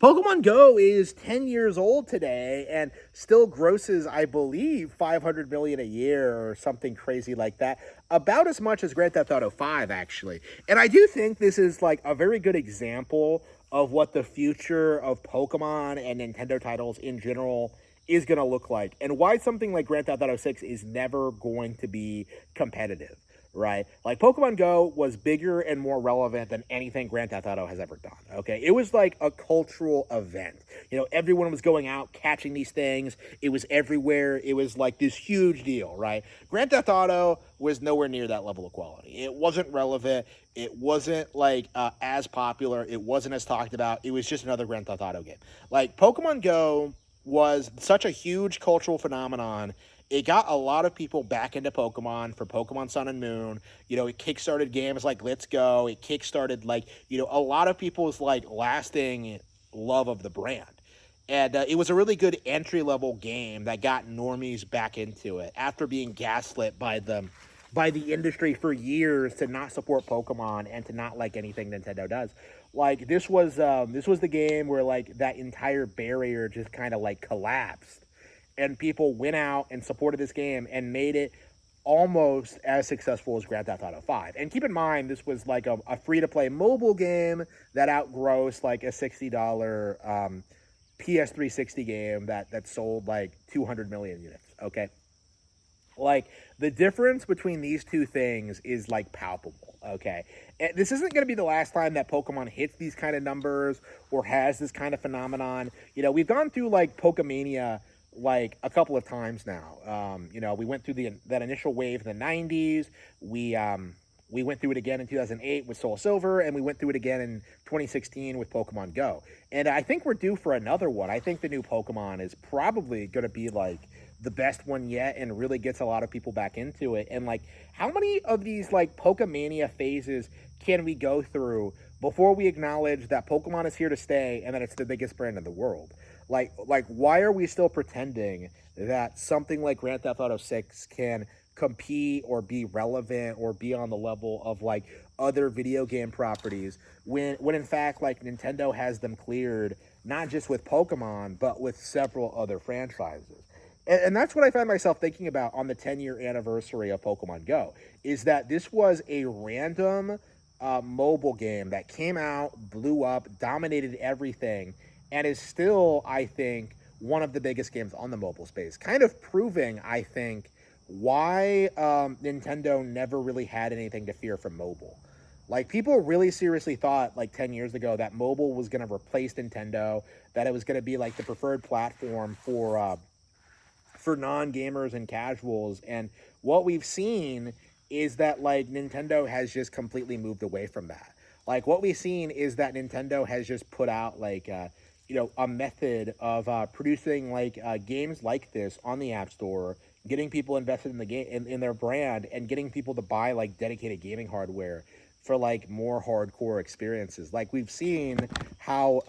Pokemon Go is 10 years old today and still grosses, I believe, 500 million a year or something crazy like that. About as much as Grand Theft Auto 5 actually. And I do think this is like a very good example of what the future of Pokemon and Nintendo titles in general is going to look like and why something like Grand Theft Auto 6 is never going to be competitive, right? Like Pokemon Go was bigger and more relevant than anything Grand Theft Auto has ever done. Okay, it was like a cultural event. Everyone was going out catching these things. It was everywhere. It was like this huge deal, right? Grand Theft Auto was nowhere near that level of quality. It wasn't relevant. It wasn't like as popular. It wasn't as talked about. It was just another Grand Theft Auto game. Like Pokemon Go was such a huge cultural phenomenon. It got a lot of people back into Pokemon for Pokemon Sun and Moon. It kickstarted games like Let's Go. It kickstarted a lot of people's lasting love of the brand. And it was a really good entry level game that got normies back into it after being gaslit by the industry for years to not support Pokemon and to not like anything Nintendo does. Like this was the game where that entire barrier just kind of collapsed, and people went out and supported this game and made it almost as successful as Grand Theft Auto 5. And keep in mind, this was like a free-to-play mobile game that outgrossed like a $60 PS360 game that sold like 200 million units, okay? Like, the difference between these two things is like palpable, okay? And this isn't going to be the last time that Pokemon hits these kind of numbers or has this kind of phenomenon. We've gone through like Pokemania like a couple of times now. We went through that initial wave in the 90s. We went through it again in 2008 with Soul Silver, and we went through it again in 2016 with Pokemon Go. And I think we're due for another one. I think the new Pokemon is probably going to be like the best one yet and really gets a lot of people back into it. And like, how many of these like Pokemania phases can we go through before we acknowledge that Pokemon is here to stay and that it's the biggest brand in the world? Like why are we still pretending that something like Grand Theft Auto 6 can compete or be relevant or be on the level of like other video game properties when in fact like Nintendo has them cleared, not just with Pokemon but with several other franchises? And that's what I find myself thinking about on the 10-year anniversary of Pokemon Go, is that this was a random mobile game that came out, blew up, dominated everything, and is still, I think, one of the biggest games on the mobile space. Kind of proving, I think, why Nintendo never really had anything to fear from mobile. Like, people really seriously thought, like, 10 years ago that mobile was going to replace Nintendo, that it was going to be, like, the preferred platform for non-gamers and casuals. And what we've seen is that, like, Nintendo has just completely moved away from that. Like, what we've seen is that Nintendo has just put out, like, a method of producing, like, games like this on the App Store, getting people invested in the game, in their brand, and getting people to buy, like, dedicated gaming hardware for, like, more hardcore experiences. Like, we've seen how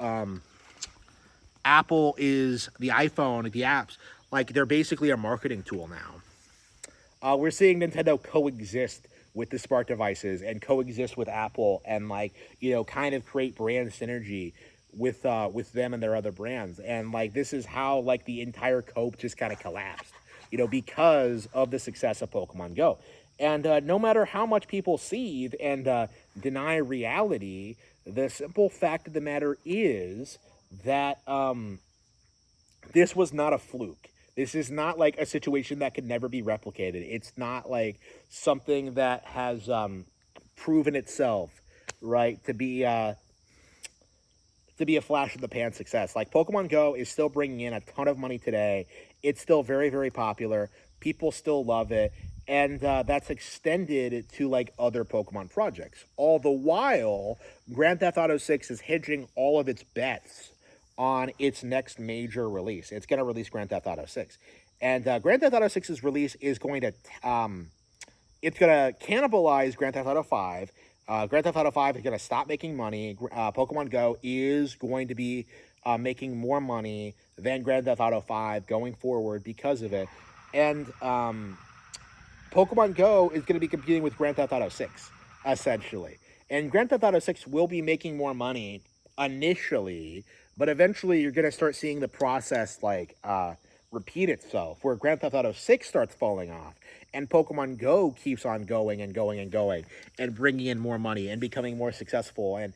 Apple is the iPhone, the apps, like they're basically a marketing tool now. We're seeing Nintendo coexist with the smart devices and coexist with Apple and kind of create brand synergy with them and their other brands. And like this is how like the entire cope just kind of collapsed, because of the success of Pokemon Go. And no matter how much people seethe and deny reality, the simple fact of the matter is that this was not a fluke. This is not like a situation that could never be replicated. It's not like something that has proven itself, right, to be a flash in the pan success. Like Pokemon Go is still bringing in a ton of money today. It's still very, very popular. People still love it, and that's extended to like other Pokemon projects. All the while, Grand Theft Auto 6 is hedging all of its bets on its next major release. It's going to release Grand Theft Auto 6. And Grand Theft Auto 6's release is going to it's going to cannibalize Grand Theft Auto 5. Grand Theft Auto 5 is going to stop making money. Pokemon Go is going to be making more money than Grand Theft Auto 5 going forward because of it. And Pokemon Go is going to be competing with Grand Theft Auto 6, essentially. And Grand Theft Auto 6 will be making more money initially, but eventually you're going to start seeing the process repeat itself, where Grand Theft Auto 6 starts falling off and Pokemon Go keeps on going and going and going and bringing in more money and becoming more successful. And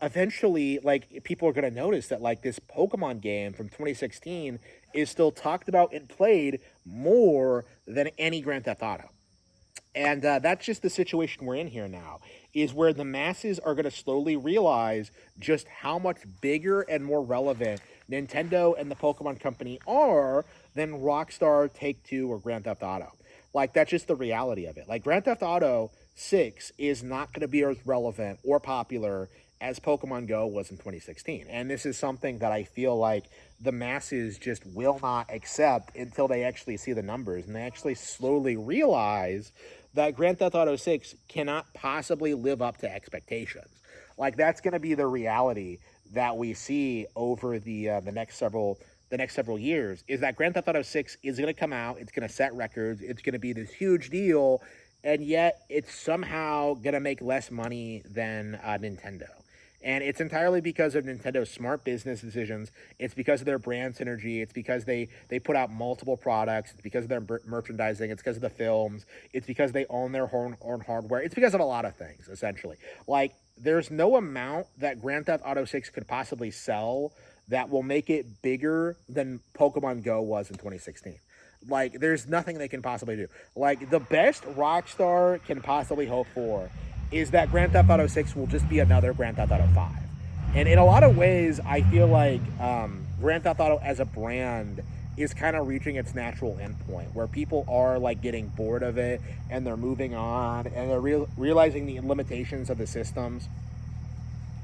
eventually, like, people are going to notice that, like, this Pokemon game from 2016 is still talked about and played more than any Grand Theft Auto. And that's just the situation we're in here now, is where the masses are going to slowly realize just how much bigger and more relevant Nintendo and the Pokemon Company are than Rockstar, Take-Two, or Grand Theft Auto. Like, that's just the reality of it. Like, Grand Theft Auto 6 is not going to be as relevant or popular as Pokemon Go was in 2016. And this is something that I feel like the masses just will not accept until they actually see the numbers and they actually slowly realize that Grand Theft Auto 6 cannot possibly live up to expectations. Like, that's going to be the reality that we see over the next several years, is that Grand Theft Auto 6 is going to come out, it's going to set records, it's going to be this huge deal, and yet it's somehow going to make less money than Nintendo. And it's entirely because of Nintendo's smart business decisions. It's because of their brand synergy. It's because they put out multiple products. It's because of their merchandising. It's because of the films. It's because they own their own hardware. It's because of a lot of things, essentially. Like, there's no amount that Grand Theft Auto 6 could possibly sell that will make it bigger than Pokemon Go was in 2016. Like, there's nothing they can possibly do. Like, the best Rockstar can possibly hope for is that Grand Theft Auto 6 will just be another Grand Theft Auto 5. And in a lot of ways, I feel like Grand Theft Auto as a brand is kind of reaching its natural endpoint, where people are, like, getting bored of it, and they're moving on, and they're realizing the limitations of the systems.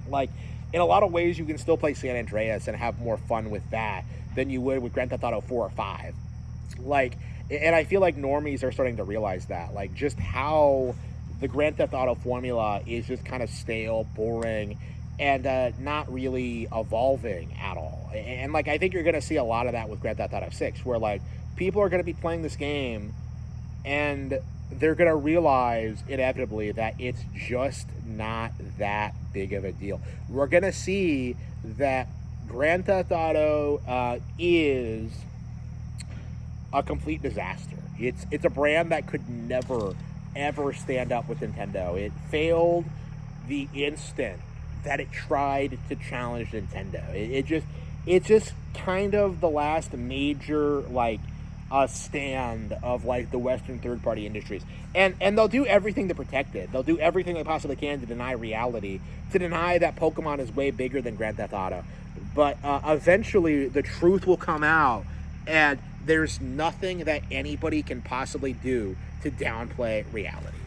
Like, in a lot of ways, you can still play San Andreas and have more fun with that than you would with Grand Theft Auto 4 or 5. Like, and I feel like normies are starting to realize that, like, just how the Grand Theft Auto formula is just kind of stale, boring, and not really evolving at all. And like, I think you're going to see a lot of that with Grand Theft Auto 6, where, like, people are going to be playing this game and they're going to realize inevitably that it's just not that big of a deal. We're going to see that Grand Theft Auto is a complete disaster. It's a brand that could never ever stand up with Nintendo. It failed the instant that it tried to challenge Nintendo. It's just kind of the last major, like, stand of, like, the Western third-party industries. And they'll do everything to protect it. They'll do everything they possibly can to deny reality, to deny that Pokemon is way bigger than Grand Theft Auto. But eventually the truth will come out, and there's nothing that anybody can possibly do to downplay reality.